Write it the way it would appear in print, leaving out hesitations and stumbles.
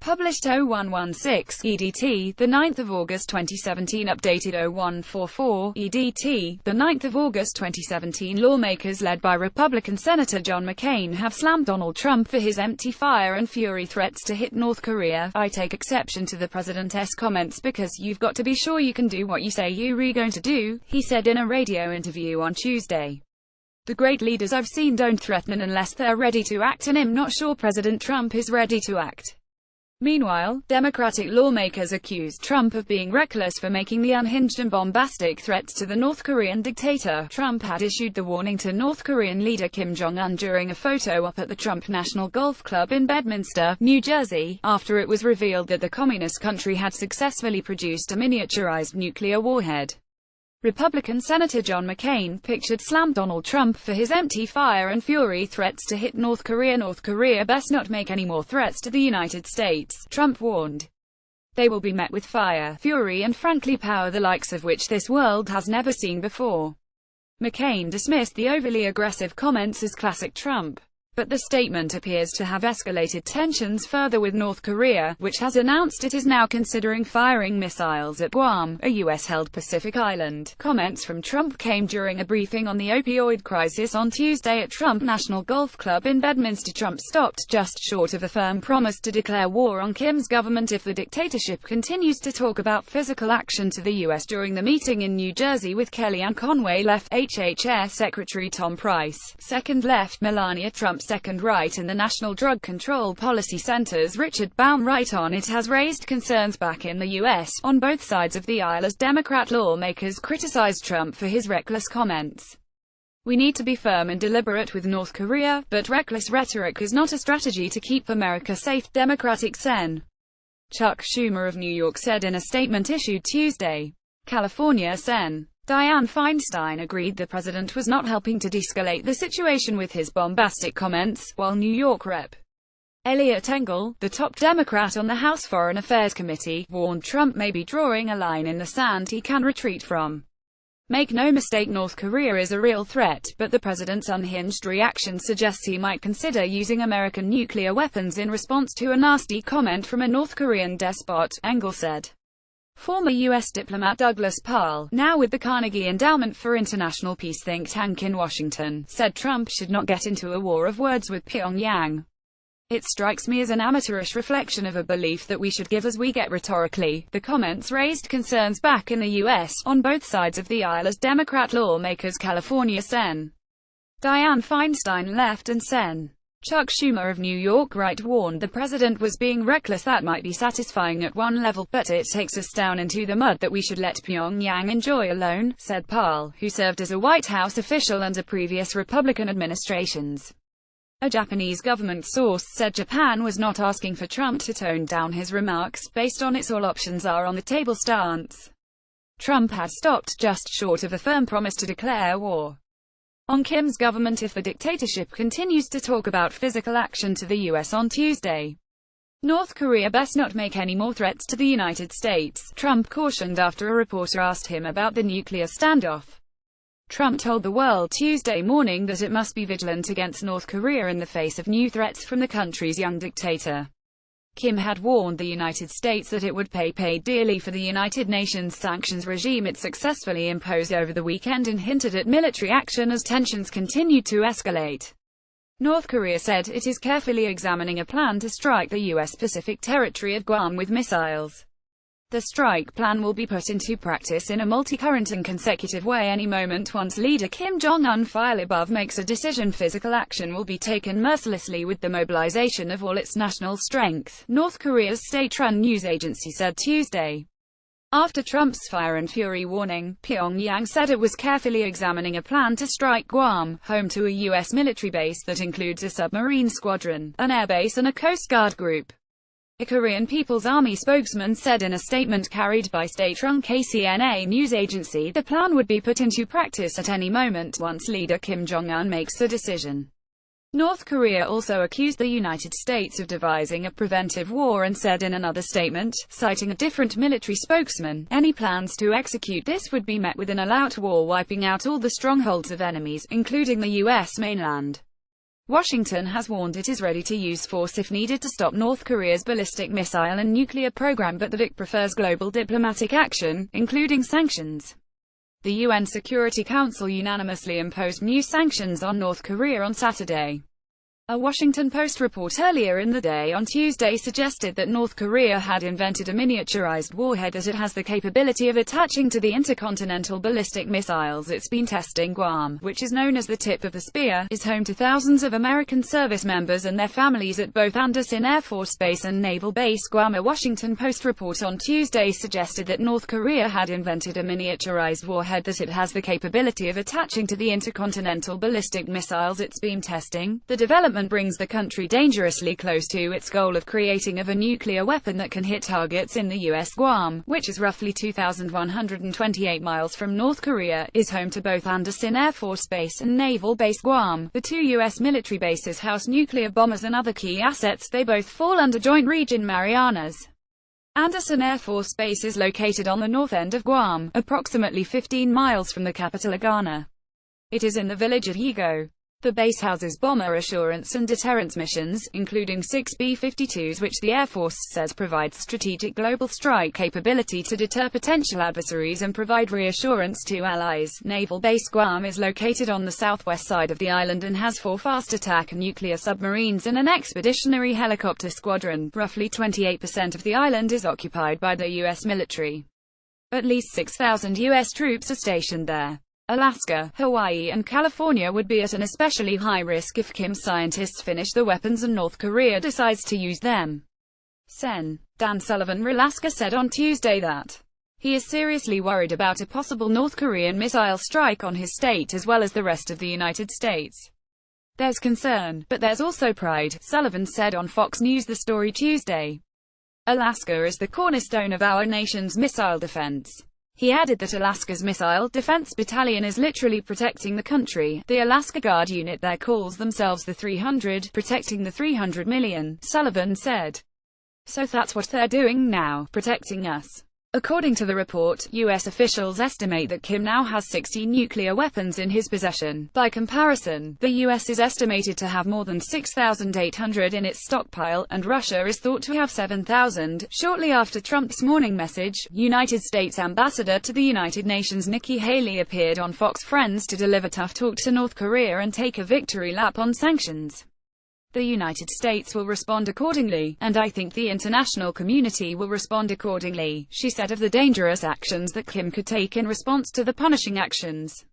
Published 0116 EDT, 9 August 2017. Updated 0144 EDT, 9 August 2017. Lawmakers led by Republican Senator John McCain have slammed Donald Trump for his empty fire and fury threats to hit North Korea. "I take exception to the president's comments because you've got to be sure you can do what you say you're going to do," he said in a radio interview on Tuesday. "The great leaders I've seen don't threaten unless they're ready to act, and I'm not sure President Trump is ready to act." Meanwhile, Democratic lawmakers accused Trump of being reckless for making the unhinged and bombastic threats to the North Korean dictator. Trump had issued the warning to North Korean leader Kim Jong-un during a photo op at the Trump National Golf Club in Bedminster, New Jersey, after it was revealed that the communist country had successfully produced a miniaturized nuclear warhead. Republican Senator John McCain pictured slammed Donald Trump for his empty fire and fury threats to hit North Korea. "North Korea best not make any more threats to the United States," Trump warned. "They will be met with fire, fury and frankly power the likes of which this world has never seen before." McCain dismissed the overly aggressive comments as classic Trump. But the statement appears to have escalated tensions further with North Korea, which has announced it is now considering firing missiles at Guam, a U.S.-held Pacific island. Comments from Trump came during a briefing on the opioid crisis on Tuesday at Trump National Golf Club in Bedminster. Trump stopped just short of a firm promise to declare war on Kim's government if the dictatorship continues to talk about physical action to the U.S. during the meeting in New Jersey with Kellyanne Conway, left HHS Secretary Tom Price, second left Melania Trump, second right, and the National Drug Control Policy Center's Richard Baumright. On it has raised concerns back in the U.S. on both sides of the aisle as Democrat lawmakers criticized Trump for his reckless comments. "We need to be firm and deliberate with North Korea, but reckless rhetoric is not a strategy to keep America safe," Democratic Sen. Chuck Schumer of New York said in a statement issued Tuesday. California Sen. Dianne Feinstein agreed the president was not helping to de-escalate the situation with his bombastic comments, while New York Rep. Eliot Engel, the top Democrat on the House Foreign Affairs Committee, warned Trump may be drawing a line in the sand he can retreat from. "Make no mistake, North Korea is a real threat, but the president's unhinged reaction suggests he might consider using American nuclear weapons in response to a nasty comment from a North Korean despot," Engel said. Former U.S. diplomat Douglas Parle, now with the Carnegie Endowment for International Peace think tank in Washington, said Trump should not get into a war of words with Pyongyang. "It strikes me as an amateurish reflection of a belief that we should give as we get rhetorically." The comments raised concerns back in the U.S. on both sides of the aisle as Democrat lawmakers California Sen. Dianne Feinstein left and Sen. Chuck Schumer of New York right warned the president was being reckless. "That might be satisfying at one level, but it takes us down into the mud that we should let Pyongyang enjoy alone," said Parle, who served as a White House official under previous Republican administrations. A Japanese government source said Japan was not asking for Trump to tone down his remarks, based on its all options are on the table stance. Trump had stopped just short of a firm promise to declare war on Kim's government if the dictatorship continues to talk about physical action to the U.S. on Tuesday. "North Korea best not make any more threats to the United States," Trump cautioned after a reporter asked him about the nuclear standoff. Trump told the world Tuesday morning that it must be vigilant against North Korea in the face of new threats from the country's young dictator. Kim had warned the United States that it would pay dearly for the United Nations sanctions regime it successfully imposed over the weekend and hinted at military action as tensions continued to escalate. North Korea said it is carefully examining a plan to strike the U.S. Pacific territory of Guam with missiles. The strike plan will be put into practice in a multi-current and consecutive way any moment once leader Kim Jong-un file above makes a decision. Physical action will be taken mercilessly with the mobilization of all its national strength, North Korea's state-run news agency said Tuesday. After Trump's fire and fury warning, Pyongyang said it was carefully examining a plan to strike Guam, home to a U.S. military base that includes a submarine squadron, an airbase and a Coast Guard group. A Korean People's Army spokesman said in a statement carried by state-run KCNA news agency the plan would be put into practice at any moment once leader Kim Jong-un makes a decision. North Korea also accused the United States of devising a preventive war and said in another statement, citing a different military spokesman, any plans to execute this would be met with an all-out war wiping out all the strongholds of enemies, including the U.S. mainland. Washington has warned it is ready to use force if needed to stop North Korea's ballistic missile and nuclear program, but that it prefers global diplomatic action, including sanctions. The UN Security Council unanimously imposed new sanctions on North Korea on Saturday. A Washington Post report earlier in the day on Tuesday suggested that North Korea had invented a miniaturized warhead that it has the capability of attaching to the intercontinental ballistic missiles it's been testing. Guam, which is known as the tip of the spear, is home to thousands of American service members and their families at both Andersen Air Force Base and Naval Base Guam. A Washington Post report on Tuesday suggested that North Korea had invented a miniaturized warhead that it has the capability of attaching to the intercontinental ballistic missiles it's been testing. The development brings the country dangerously close to its goal of creating a nuclear weapon that can hit targets in the U.S. Guam, which is roughly 2,128 miles from North Korea, is home to both Andersen Air Force Base and Naval Base Guam. The two U.S. military bases house nuclear bombers and other key assets. They both fall under Joint Region Marianas. Andersen Air Force Base is located on the north end of Guam, approximately 15 miles from the capital Agana. It is in the village of Yigo. The base houses bomber assurance and deterrence missions, including 6 B-52s, which the Air Force says provides strategic global strike capability to deter potential adversaries and provide reassurance to allies. Naval Base Guam is located on the southwest side of the island and has 4 fast attack nuclear submarines and an expeditionary helicopter squadron. Roughly 28% of the island is occupied by the U.S. military. At least 6,000 U.S. troops are stationed there. Alaska, Hawaii and California would be at an especially high risk if Kim's scientists finish the weapons and North Korea decides to use them. Sen. Dan Sullivan, Alaska, said on Tuesday that he is seriously worried about a possible North Korean missile strike on his state as well as the rest of the United States. There's concern, but there's also pride, Sullivan said on Fox News The Story Tuesday. Alaska is the cornerstone of our nation's missile defense. He added that Alaska's Missile Defense Battalion is literally protecting the country. The Alaska Guard unit there calls themselves the 300, protecting the 300 million, Sullivan said. So that's what they're doing now, protecting us. According to the report, U.S. officials estimate that Kim now has 60 nuclear weapons in his possession. By comparison, the U.S. is estimated to have more than 6,800 in its stockpile, and Russia is thought to have 7,000. Shortly after Trump's morning message, United States Ambassador to the United Nations Nikki Haley appeared on Fox Friends to deliver tough talk to North Korea and take a victory lap on sanctions. The United States will respond accordingly, and I think the international community will respond accordingly, she said of the dangerous actions that Kim could take in response to the punishing actions.